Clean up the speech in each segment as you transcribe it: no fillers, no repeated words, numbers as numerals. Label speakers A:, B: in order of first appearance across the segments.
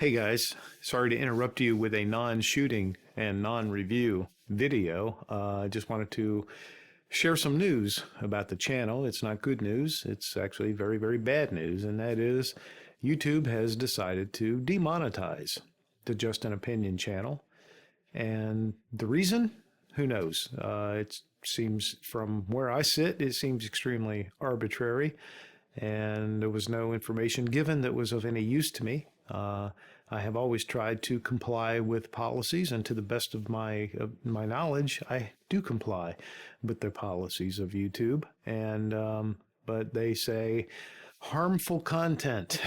A: Hey guys, sorry to interrupt you with a non-shooting and non-review video. I just wanted to share some news about the channel. It's not good news. It's actually very, very bad news, and that is YouTube has decided to demonetize the Just an Opinion channel. And the reason? Who knows? It seems, from where I sit, it seems extremely arbitrary, and there was no information given that was of any use to me. I have always tried to comply with policies, and to the best of my knowledge, I do comply with the policies of YouTube. And but they say harmful content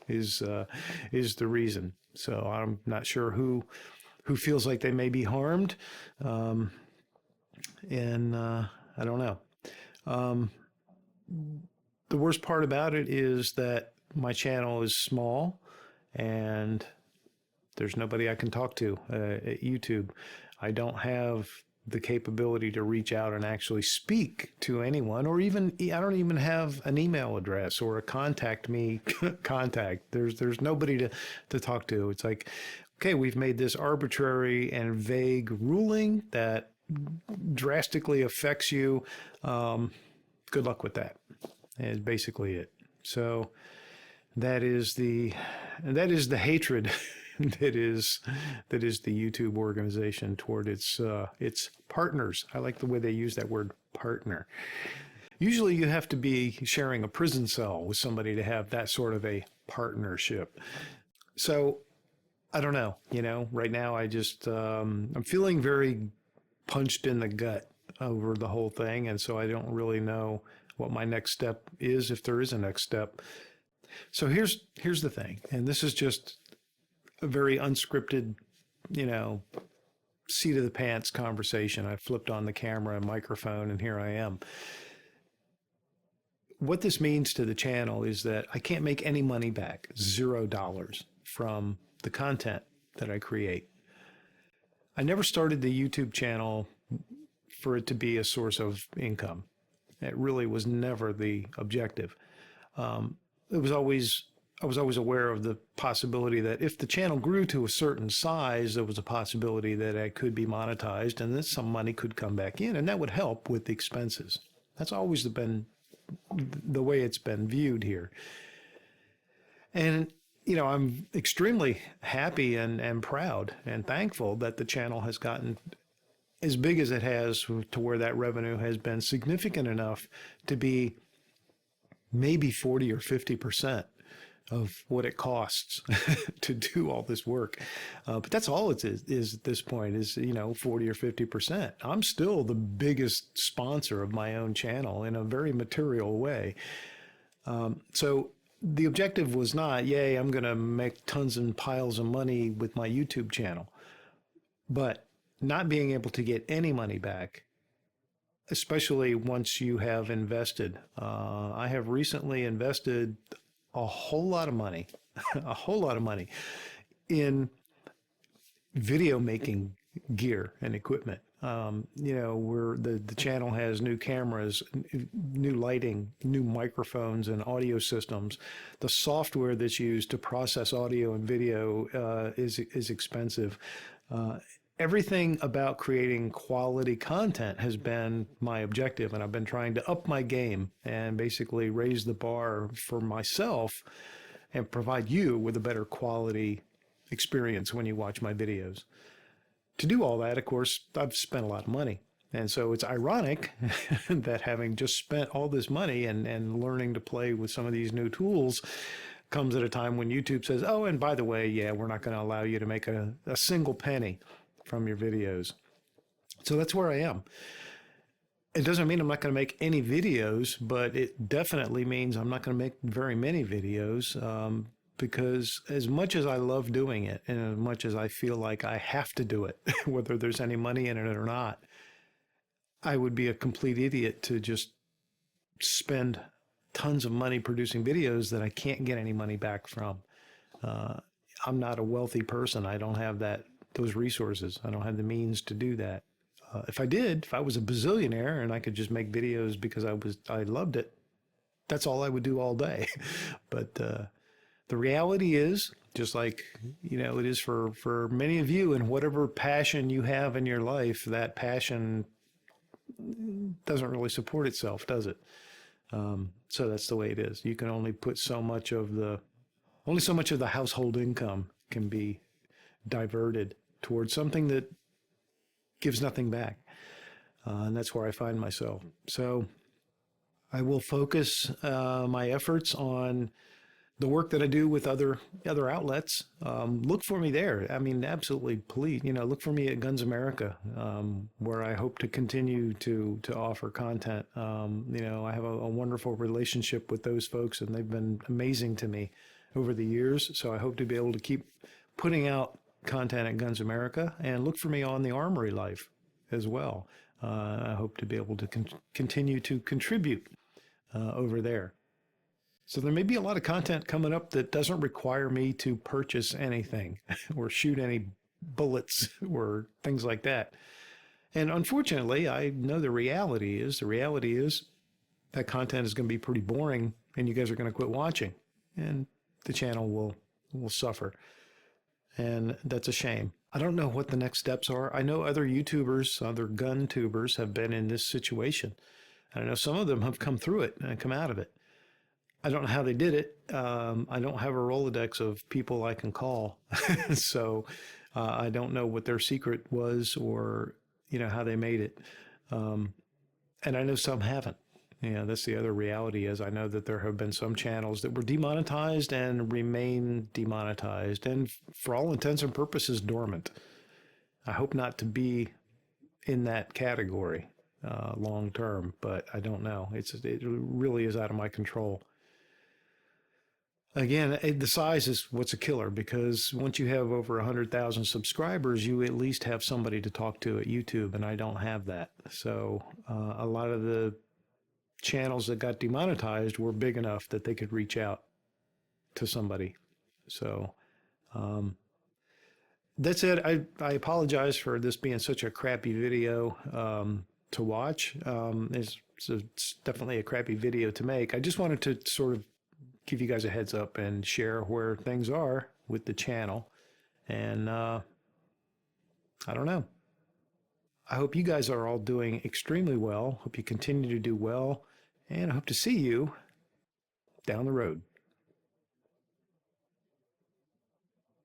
A: is the reason. So I'm not sure who feels like they may be harmed, and I don't know. The worst part about it is that my channel is small and there's nobody I can talk to at YouTube. I don't have the capability to reach out and actually speak to anyone, or even I don't even have an email address or a contact me contact. There's nobody to talk to. It's like, okay, we've made this arbitrary and vague ruling that drastically affects you. Good luck with that. Is basically it. So that is the hatred that is the YouTube organization toward its partners. I like the way they use that word, partner. Usually you have to be sharing a prison cell with somebody to have that sort of a partnership. So I don't know, right now I just I'm feeling very punched in the gut over the whole thing, and so I don't really know what my next step is, if there is a next step. So here's the thing, and this is just a very unscripted, seat of the pants conversation. I flipped on the camera and microphone, and here I am. What this means to the channel is that I can't make any money back, $0, from the content that I create. I never started the YouTube channel for it to be a source of income. It really was never the objective. I was always aware of the possibility that if the channel grew to a certain size, there was a possibility that it could be monetized and that some money could come back in, and that would help with the expenses. That's always been the way it's been viewed here. And, I'm extremely happy and proud and thankful that the channel has gotten as big as it has, to where that revenue has been significant enough to be maybe 40 or 50% of what it costs to do all this work. But that's all it is at this point, is 40 or 50%. I'm still the biggest sponsor of my own channel in a very material way. So the objective was not, yay, I'm going to make tons and piles of money with my YouTube channel. But not being able to get any money back, especially once you have invested. I have recently invested a whole lot of money, in video making gear and equipment. The channel has new cameras, new lighting, new microphones and audio systems. The software that's used to process audio and video is expensive. Everything about creating quality content has been my objective, and I've been trying to up my game and basically raise the bar for myself and provide you with a better quality experience when you watch my videos. To do all that, of course, I've spent a lot of money. And so it's ironic that having just spent all this money and learning to play with some of these new tools comes at a time when YouTube says, oh, and by the way, yeah, we're not going to allow you to make a single penny from your videos. So that's where I am. It doesn't mean I'm not going to make any videos, but it definitely means I'm not going to make very many videos, because as much as I love doing it and as much as I feel like I have to do it, whether there's any money in it or not, I would be a complete idiot to just spend tons of money producing videos that I can't get any money back from. I'm not a wealthy person. I don't have those resources. I don't have the means to do that. If I was a bazillionaire and I could just make videos because I loved it, that's all I would do all day. But The reality is, just like, it is for many of you, and whatever passion you have in your life, that passion doesn't really support itself, does it? So that's the way it is. You can only put only so much of the household income can be diverted towards something that gives nothing back. And that's where I find myself. So I will focus my efforts on the work that I do with other outlets. Look for me there. I mean, absolutely, please, look for me at Guns America, where I hope to continue to offer content. I have a wonderful relationship with those folks, and they've been amazing to me over the years. So I hope to be able to keep putting out content at Guns America, and look for me on the Armory Life as well. I hope to be able to continue to contribute over there. So there may be a lot of content coming up that doesn't require me to purchase anything or shoot any bullets or things like that. And unfortunately, I know the reality is that content is going to be pretty boring, and you guys are going to quit watching, and the channel will suffer. And that's a shame. I don't know what the next steps are. I know other YouTubers, other gun tubers have been in this situation. I know some of them have come through it and come out of it. I don't know how they did it. I don't have a Rolodex of people I can call. So I don't know what their secret was, or, how they made it. And I know some haven't. That's the other reality, is I know that there have been some channels that were demonetized and remain demonetized, and for all intents and purposes, dormant. I hope not to be in that category long term, but I don't know. It really is out of my control. Again, the size is what's a killer, because once you have over 100,000 subscribers, you at least have somebody to talk to at YouTube, and I don't have that. So a lot of the channels that got demonetized were big enough that they could reach out to somebody. So that's it. I apologize for this being such a crappy video to watch. It's definitely a crappy video to make. I just wanted to sort of give you guys a heads up and share where things are with the channel. And I don't know. I hope you guys are all doing extremely well. Hope you continue to do well. And I hope to see you down the road.